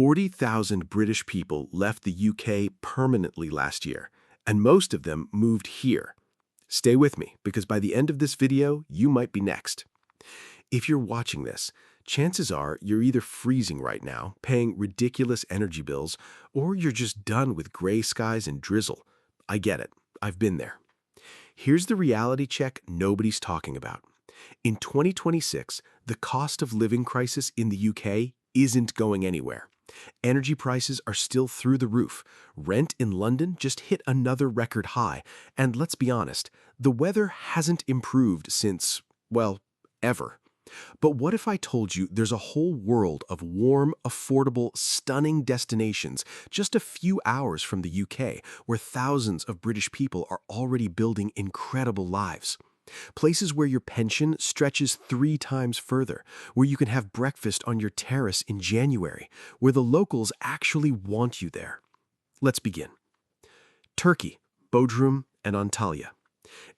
40,000 British people left the UK permanently last year, and most of them moved here. Stay with me, because by the end of this video, you might be next. If you're watching this, chances are you're either freezing right now, paying ridiculous energy bills, or you're just done with gray skies and drizzle. I get it. I've been there. Here's the reality check nobody's talking about. In 2026, the cost of living crisis in the UK isn't going anywhere. Energy prices are still through the roof. Rent in London just hit another record high. And let's be honest, the weather hasn't improved since, well, ever. But what if I told you there's a whole world of warm, affordable, stunning destinations just a few hours from the UK, where thousands of British people are already building incredible lives? Places where your pension stretches 3 times further, where you can have breakfast on your terrace in January, where the locals actually want you there. Let's begin. Turkey, Bodrum, and Antalya.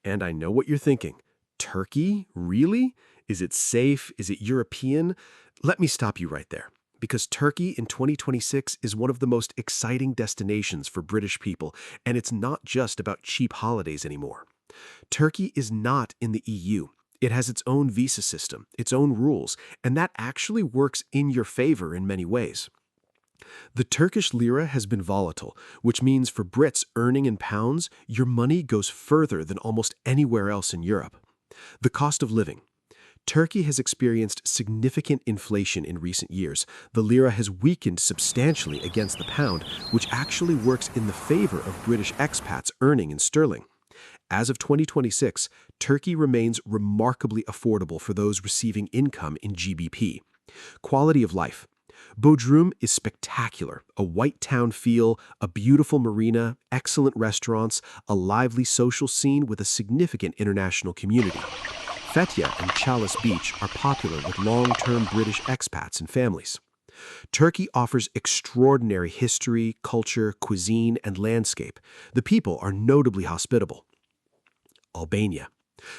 And I know what you're thinking. Turkey? Really? Is it safe? Is it European? Let me stop you right there. Because Turkey in 2026 is one of the most exciting destinations for British people, and it's not just about cheap holidays anymore. Turkey is not in the EU. It has its own visa system, its own rules, and that actually works in your favor in many ways. The Turkish lira has been volatile, which means for Brits earning in pounds, your money goes further than almost anywhere else in Europe. The cost of living. Turkey has experienced significant inflation in recent years. The lira has weakened substantially against the pound, which actually works in the favor of British expats earning in sterling. As of 2026, Turkey remains remarkably affordable for those receiving income in GBP. Quality of life. Bodrum is spectacular. A white town feel, a beautiful marina, excellent restaurants, a lively social scene with a significant international community. Fethiye and Chalice Beach are popular with long-term British expats and families. Turkey offers extraordinary history, culture, cuisine, and landscape. The people are notably hospitable. Albania.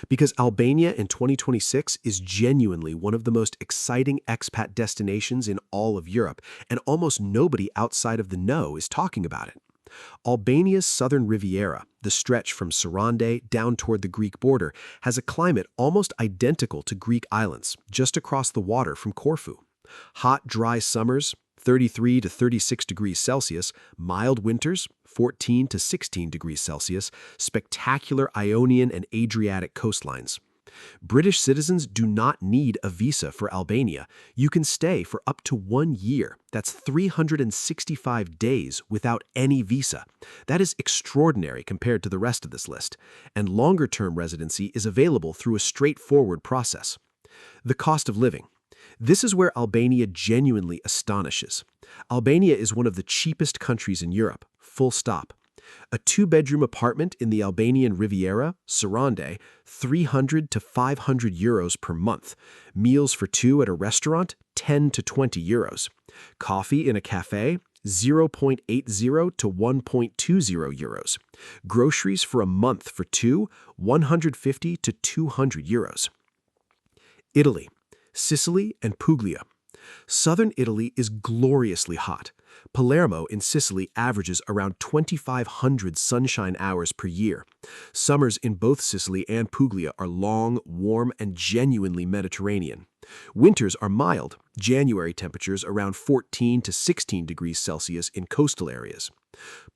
Because Albania in 2026 is genuinely one of the most exciting expat destinations in all of Europe, and almost nobody outside of the know is talking about it. Albania's southern Riviera, the stretch from Sarande down toward the Greek border, has a climate almost identical to Greek islands, just across the water from Corfu. Hot, dry summers, 33 to 36 degrees Celsius, mild winters, 14 to 16 degrees Celsius, spectacular Ionian and Adriatic coastlines. British citizens do not need a visa for Albania. You can stay for up to 1 year. That's 365 days without any visa. That is extraordinary compared to the rest of this list. And longer-term residency is available through a straightforward process. The cost of living. This is where Albania genuinely astonishes. Albania is one of the cheapest countries in Europe, full stop. A 2-bedroom apartment in the Albanian Riviera, Sarande, 300 to 500 euros per month. Meals for 2 at a restaurant, 10 to 20 euros. Coffee in a cafe, 0.80 to 1.20 euros. Groceries for a month for 2, 150 to 200 euros. Italy. Sicily and Puglia. Southern Italy is gloriously hot. Palermo in Sicily averages around 2,500 sunshine hours per year. Summers in both Sicily and Puglia are long, warm, and genuinely Mediterranean. Winters are mild, January temperatures around 14 to 16 degrees Celsius in coastal areas.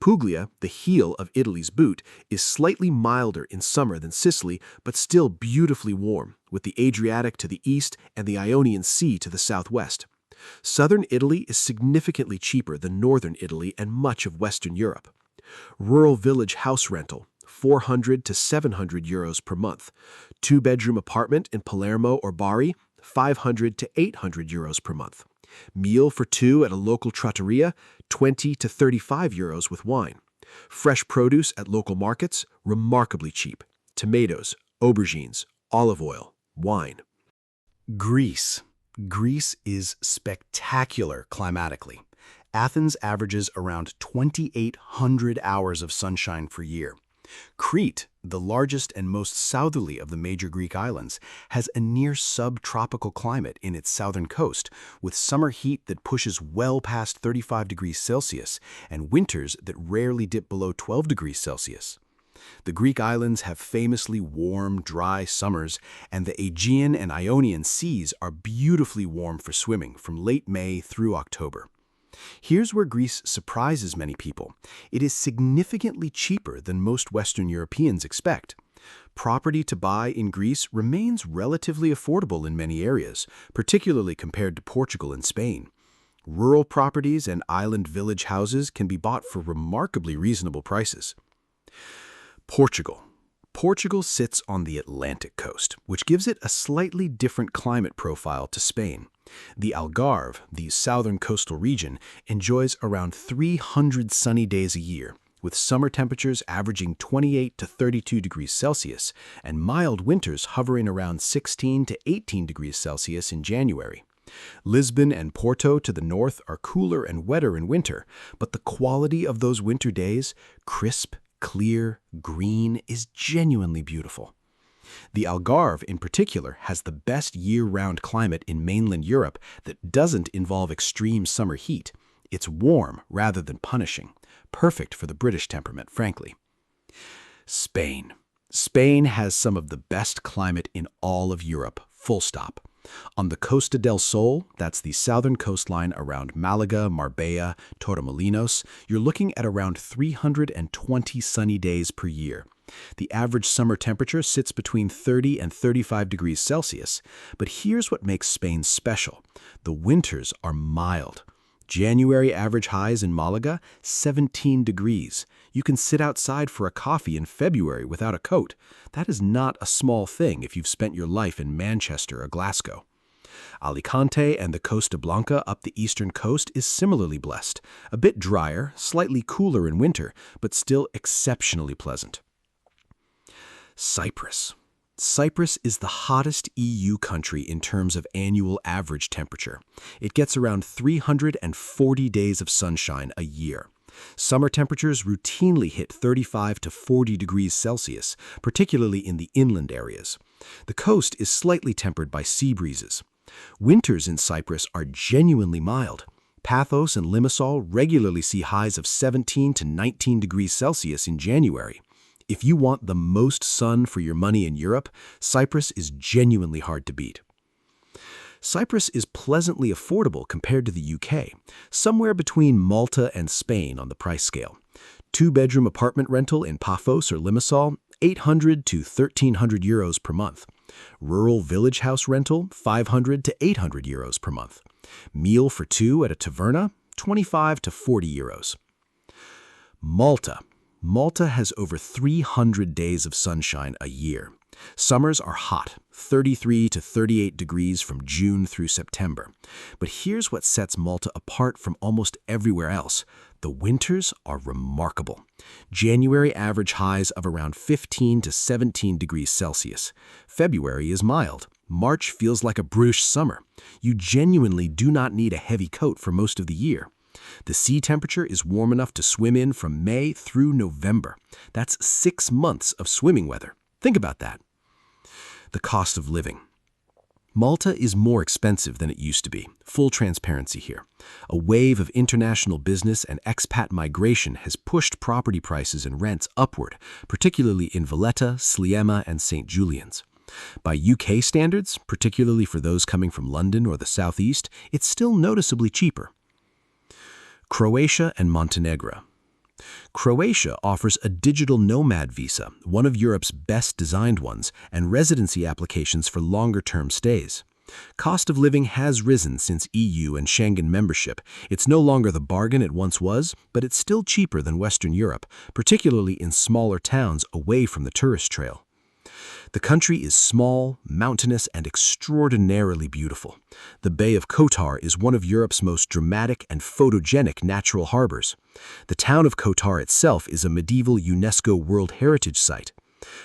Puglia, the heel of Italy's boot, is slightly milder in summer than Sicily, but still beautifully warm, with the Adriatic to the east and the Ionian Sea to the southwest. Southern Italy is significantly cheaper than northern Italy and much of Western Europe. Rural village house rental, 400 to 700 euros per month. 2-bedroom apartment in Palermo or Bari, 500 to 800 euros per month. Meal for 2 at a local trattoria, 20 to 35 euros with wine. Fresh produce at local markets, remarkably cheap. Tomatoes, aubergines, olive oil, wine. Greece. Greece is spectacular climatically. Athens averages around 2,800 hours of sunshine per year. Crete, the largest and most southerly of the major Greek islands, has a near subtropical climate in its southern coast, with summer heat that pushes well past 35 degrees Celsius and winters that rarely dip below 12 degrees Celsius. The Greek islands have famously warm, dry summers, and the Aegean and Ionian seas are beautifully warm for swimming from late May through October. Here's where Greece surprises many people. It is significantly cheaper than most Western Europeans expect. Property to buy in Greece remains relatively affordable in many areas, particularly compared to Portugal and Spain. Rural properties and island village houses can be bought for remarkably reasonable prices. Portugal. Portugal sits on the Atlantic coast, which gives it a slightly different climate profile to Spain. The Algarve, the southern coastal region, enjoys around 300 sunny days a year, with summer temperatures averaging 28 to 32 degrees Celsius and mild winters hovering around 16 to 18 degrees Celsius in January. Lisbon and Porto to the north are cooler and wetter in winter, but the quality of those winter days, crisp, clear, green, is genuinely beautiful. The Algarve, in particular, has the best year-round climate in mainland Europe that doesn't involve extreme summer heat. It's warm rather than punishing, perfect for the British temperament, frankly. Spain. Spain has some of the best climate in all of Europe, full stop. On the Costa del Sol, that's the southern coastline around Malaga, Marbella, Torremolinos, you're looking at around 320 sunny days per year. The average summer temperature sits between 30 and 35 degrees Celsius, but here's what makes Spain special. The winters are mild. January average highs in Malaga, 17 degrees. You can sit outside for a coffee in February without a coat. That is not a small thing if you've spent your life in Manchester or Glasgow. Alicante and the Costa Blanca up the eastern coast is similarly blessed. A bit drier, slightly cooler in winter, but still exceptionally pleasant. Cyprus. Cyprus is the hottest EU country in terms of annual average temperature. It gets around 340 days of sunshine a year. Summer temperatures routinely hit 35 to 40 degrees Celsius, particularly in the inland areas. The coast is slightly tempered by sea breezes. Winters in Cyprus are genuinely mild. Paphos and Limassol regularly see highs of 17 to 19 degrees Celsius in January. If you want the most sun for your money in Europe, Cyprus is genuinely hard to beat. Cyprus is pleasantly affordable compared to the UK, somewhere between Malta and Spain on the price scale. Two-bedroom apartment rental in Paphos or Limassol, 800 to 1,300 euros per month. Rural village house rental, 500 to 800 euros per month. Meal for two at a taverna, 25 to 40 euros. Malta. Malta has over 300 days of sunshine a year. Summers are hot, 33 to 38 degrees from June through September. But here's what sets Malta apart from almost everywhere else. The winters are remarkable. January average highs of around 15 to 17 degrees Celsius. February is mild. March feels like a British summer. You genuinely do not need a heavy coat for most of the year. The sea temperature is warm enough to swim in from May through November. That's 6 months of swimming weather. Think about that. The cost of living. Malta is more expensive than it used to be. Full transparency here. A wave of international business and expat migration has pushed property prices and rents upward, particularly in Valletta, Sliema, and St. Julian's. By UK standards, particularly for those coming from London or the southeast, it's still noticeably cheaper. Croatia and Montenegro. Croatia offers a digital nomad visa, one of Europe's best designed ones, and residency applications for longer-term stays. Cost of living has risen since EU and Schengen membership. It's no longer the bargain it once was, but it's still cheaper than Western Europe, particularly in smaller towns away from the tourist trail. The country is small, mountainous, and extraordinarily beautiful. The Bay of Kotar is one of Europe's most dramatic and photogenic natural harbors. The town of Kotar itself is a medieval UNESCO World Heritage Site.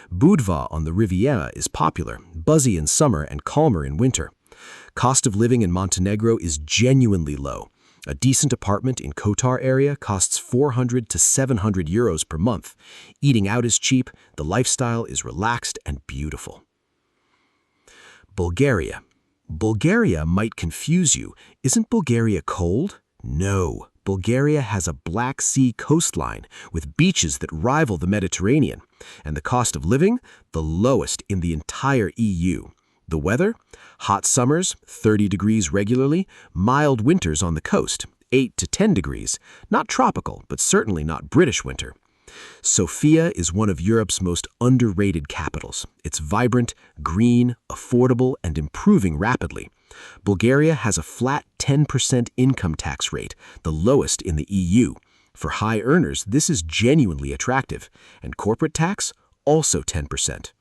Budva on the Riviera is popular, buzzy in summer and calmer in winter. Cost of living in Montenegro is genuinely low. A decent apartment in Kotar area costs 400 to 700 euros per month. Eating out is cheap, the lifestyle is relaxed and beautiful. Bulgaria. Bulgaria might confuse you. Isn't Bulgaria cold? No. Bulgaria has a Black Sea coastline with beaches that rival the Mediterranean, and the cost of living, the lowest in the entire EU. The weather? Hot summers, 30 degrees regularly, mild winters on the coast, 8 to 10 degrees. Not tropical, but certainly not British winter. Sofia is one of Europe's most underrated capitals. It's vibrant, green, affordable, and improving rapidly. Bulgaria has a flat 10% income tax rate, the lowest in the EU. For high earners, this is genuinely attractive. And corporate tax? Also 10%.